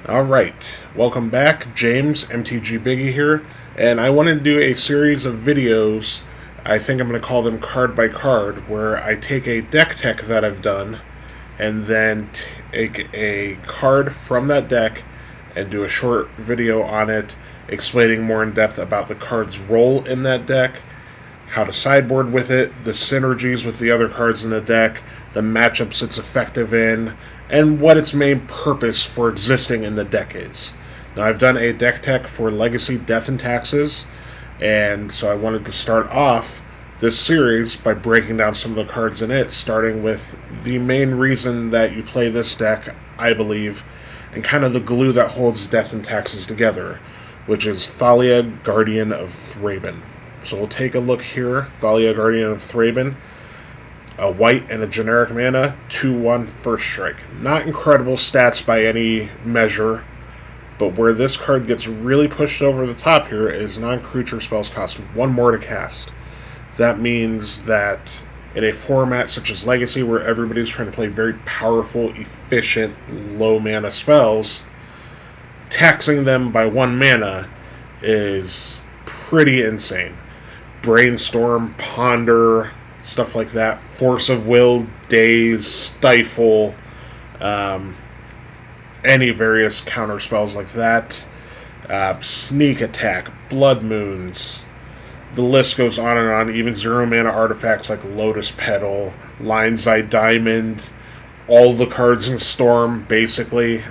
Alright, welcome back. James, MTG Biggie here, and I wanted to do a series of videos. I think I'm going to call them card by card, where I take a deck tech that I've done, and then take a card from that deck and do a short video on it, explaining more in depth about the card's role in that deck, how to sideboard with it, the synergies with the other cards in the deck, the matchups it's effective in, and what its main purpose for existing in the deck is. Now, I've done a deck tech for Legacy Death and Taxes, and so I wanted to start off this series by breaking down some of the cards in it, starting with the main reason that you play this deck, I believe, and kind of the glue that holds Death and Taxes together, which is Thalia, Guardian of Thraben. So we'll take a look here. Thalia, Guardian of Thraben. A white and a generic mana, 2/1 first strike. Not incredible stats by any measure, but where this card gets really pushed over the top here is non-creature spells cost 1 more to cast. That means that in a format such as Legacy, where everybody's trying to play very powerful, efficient, low mana spells, taxing them by 1 mana is pretty insane. Brainstorm, Ponder, stuff like that. Force of Will, Daze, Stifle, any various counter spells like that. Sneak Attack, Blood Moons. The list goes on and on. Even 0 mana artifacts like Lotus Petal, Lion's Eye Diamond, all the cards in Storm, basically.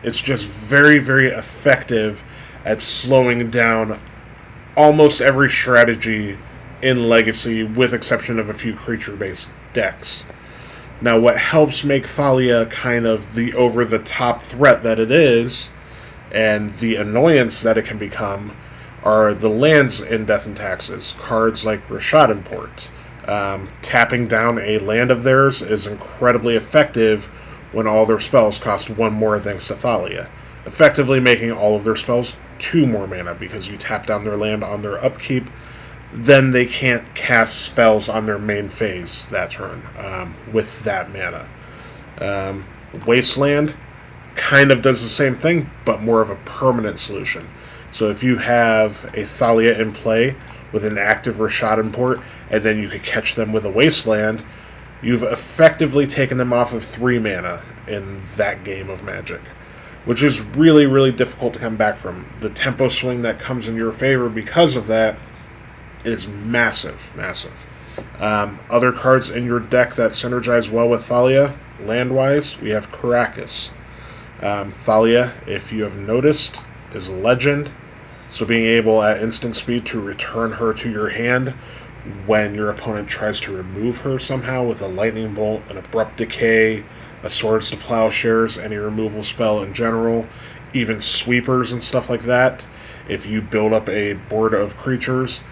It's just very, very effective at slowing down almost every strategy in Legacy, with exception of a few creature-based decks. Now, what helps make Thalia kind of the over-the-top threat that it is, and the annoyance that it can become, are the lands in Death and Taxes. Cards like Rashad Port. Tapping down a land of theirs is incredibly effective when all their spells cost 1 more thanks to Thalia, effectively making all of their spells 2 more mana, because you tap down their land on their upkeep, then they can't cast spells on their main phase that turn with that mana. Wasteland kind of does the same thing, but more of a permanent solution. So if you have a Thalia in play with an active Rashad Port, and then you could catch them with a Wasteland, you've effectively taken them off of 3 mana in that game of Magic, which is really, really difficult to come back from. The tempo swing that comes in your favor because of that is massive, massive. Other cards in your deck that synergize well with Thalia, land-wise, we have Karakas. Thalia, if you have noticed, is legend, so being able at instant speed to return her to your hand when your opponent tries to remove her somehow with a Lightning Bolt, an Abrupt Decay, a Swords to Plowshares, any removal spell in general, even sweepers and stuff like that. If you build up a board of creatures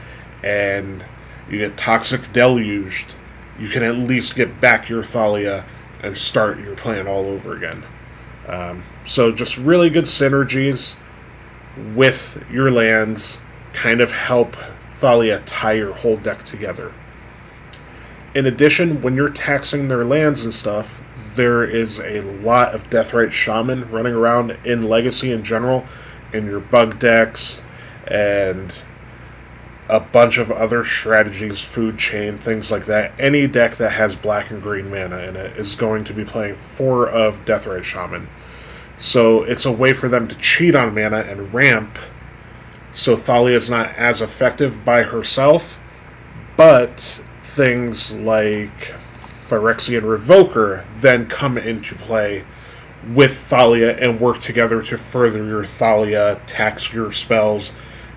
and you get Toxic Deluged, you can at least get back your Thalia and start your plan all over again. So just really good synergies with your lands kind of help Thalia tie your whole deck together. In addition, when you're taxing their lands and stuff, there is a lot of Deathrite Shaman running around in Legacy in general, in your bug decks, and a bunch of other strategies, food chain, things like that. Any deck that has black and green mana in it is going to be playing 4 of Deathrite Shaman. So it's a way for them to cheat on mana and ramp, so Thalia is not as effective by herself, but things like Phyrexian Revoker then come into play with Thalia and work together to further your Thalia, tax your spells,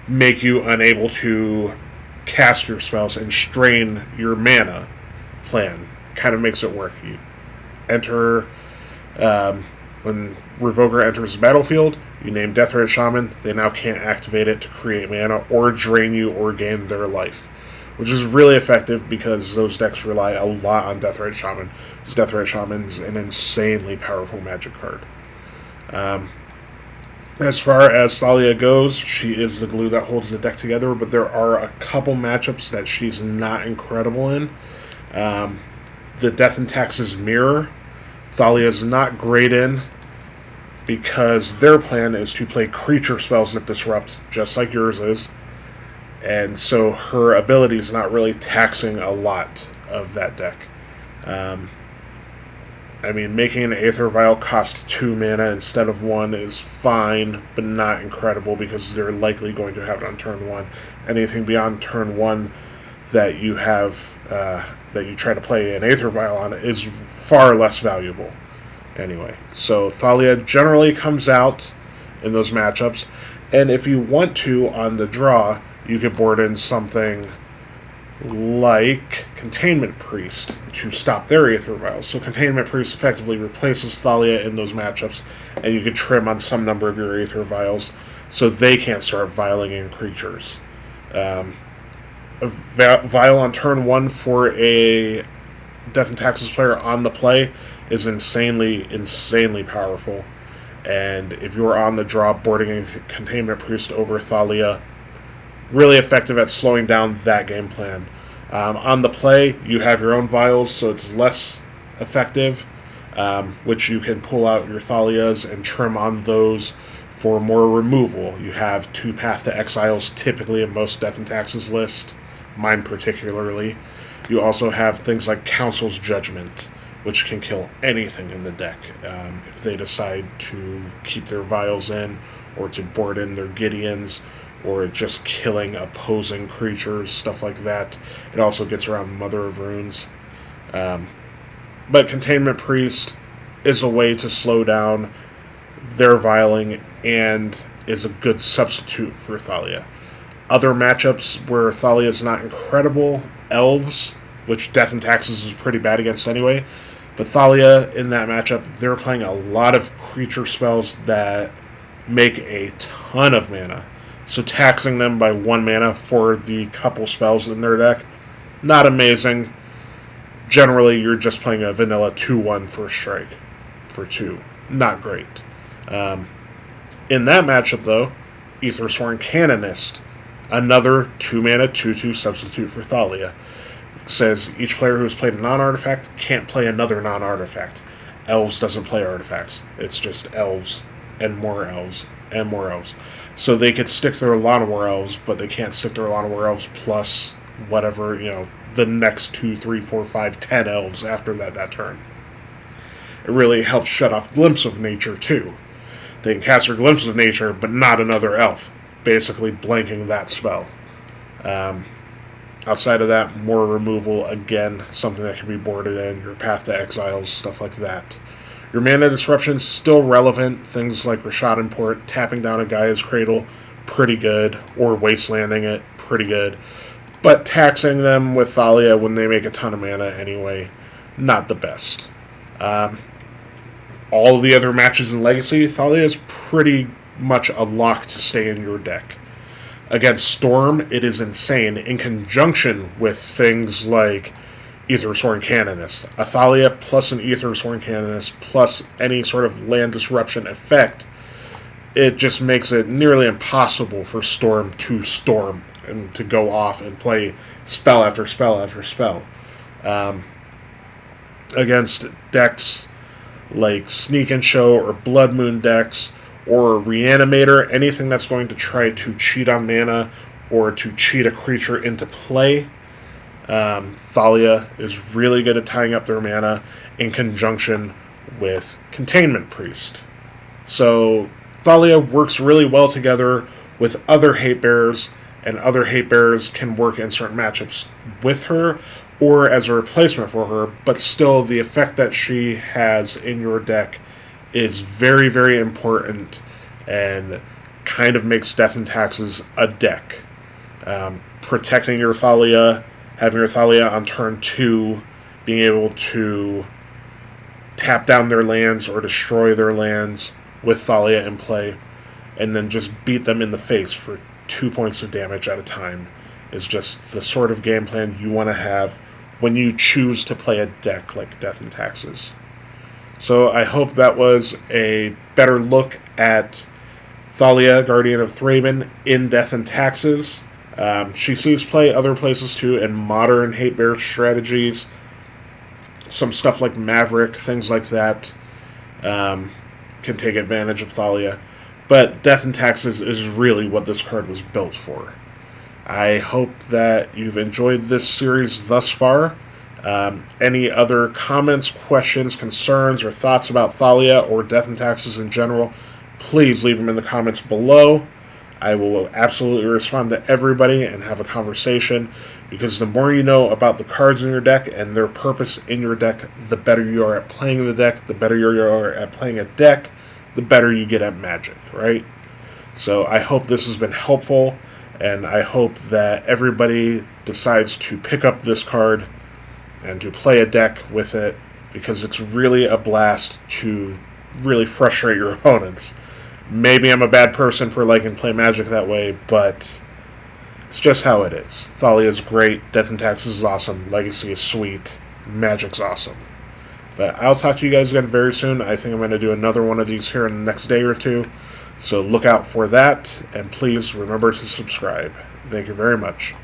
make you unable to cast your spells, and strain your mana plan. Kind of makes it work. You enter, when Revoker enters the battlefield, you name Deathrite Shaman, they now can't activate it to create mana or drain you or gain their life, which is really effective because those decks rely a lot on Deathrite Shaman, because Deathrite Shaman's an insanely powerful Magic card. As far as Thalia goes, she is the glue that holds the deck together, but there are a couple matchups that she's not incredible in. The Death and Taxes Mirror, Thalia is not great in, because their plan is to play creature spells that disrupt, just like yours is. And so her ability is not really taxing a lot of that deck. I mean, making an Aether Vial cost 2 mana instead of 1 is fine, but not incredible because they're likely going to have it on turn 1. Anything beyond turn 1 that you have, that you try to play an Aether Vial on is far less valuable. Anyway, so Thalia generally comes out in those matchups, and if you want to, on the draw, you could board in something like Containment Priest to stop their Aether Vials. So Containment Priest effectively replaces Thalia in those matchups, and you could trim on some number of your Aether Vials so they can't start vialing in creatures. A vial on turn 1 for a Death and Taxes player on the play is insanely powerful. And if you're on the draw, boarding a Containment Priest over Thalia, really effective at slowing down that game plan. On the play, you have your own vials, so it's less effective, which you can pull out your Thalias and trim on those for more removal. You have 2 Path to Exiles typically in most Death and Taxes lists, mine particularly. You also have things like Council's Judgment, which can kill anything in the deck if they decide to keep their vials in, or to board in their Gideons, or just killing opposing creatures, stuff like that. It also gets around Mother of Runes. But Containment Priest is a way to slow down their vialing and is a good substitute for Thalia. Other matchups where Thalia is not incredible, Elves, which Death and Taxes is pretty bad against anyway, but Thalia in that matchup, they're playing a lot of creature spells that make a ton of mana. So taxing them by 1 mana for the couple spells in their deck, not amazing. Generally, you're just playing a vanilla 2-1 for a strike for 2. Not great. In that matchup, though, Aethersworn Canonist, another 2 mana 2-2 substitute for Thalia, says each player who has played a non-artifact can't play another non-artifact. Elves doesn't play artifacts. It's just elves and more elves and more elves. So they could stick their Llanowar Elves, but they can't stick their Llanowar Elves plus whatever, the next 2, 3, 4, 5, 10 elves after that turn. It really helps shut off Glimpse of Nature, too. They can cast their Glimpse of Nature, but not another elf, basically blanking that spell. Outside of that, more removal, again, something that can be boarded in, your Path to Exiles, stuff like that. Your mana disruption still relevant. Things like Rishadan Port, tapping down a Gaia's Cradle, pretty good, or wastelanding it, pretty good. But taxing them with Thalia when they make a ton of mana anyway, not the best. All the other matches in Legacy, Thalia is pretty much a lock to stay in your deck. Against Storm, it is insane, in conjunction with things like Aethersworn Canonist. A Thalia plus an Aethersworn Canonist plus any sort of land disruption effect, it just makes it nearly impossible for Storm to storm and to go off and play spell after spell after spell. Against decks like Sneak and Show or Blood Moon decks or Reanimator, anything that's going to try to cheat on mana or to cheat a creature into play, Thalia is really good at tying up their mana in conjunction with Containment Priest. So Thalia works really well together with other Hate Bearers, and other Hate Bearers can work in certain matchups with her or as a replacement for her, but still the effect that she has in your deck is very, very important and kind of makes Death and Taxes a deck. Protecting your Thalia, having your Thalia on turn 2, being able to tap down their lands or destroy their lands with Thalia in play, and then just beat them in the face for 2 points of damage at a time is just the sort of game plan you want to have when you choose to play a deck like Death and Taxes. So I hope that was a better look at Thalia, Guardian of Thraben, in Death and Taxes. She sees play other places too in modern Hate Bear strategies. Some stuff like Maverick, things like that. can take advantage of Thalia. But Death and Taxes is really what this card was built for. I hope that you've enjoyed this series thus far. Any other comments, questions, concerns, or thoughts about Thalia or Death and Taxes in general, please leave them in the comments below. I will absolutely respond to everybody and have a conversation, because the more you know about the cards in your deck and their purpose in your deck, the better you are at playing the deck, the better you are at playing a deck, the better you get at Magic, right? So I hope this has been helpful, and I hope that everybody decides to pick up this card and to play a deck with it, because it's really a blast to really frustrate your opponents. Maybe I'm a bad person for liking to play Magic that way, but it's just how it is. Thalia is great, Death and Taxes is awesome, Legacy is sweet, Magic's awesome. But I'll talk to you guys again very soon. I think I'm going to do another one of these here in the next day or two, so look out for that, and please remember to subscribe. Thank you very much.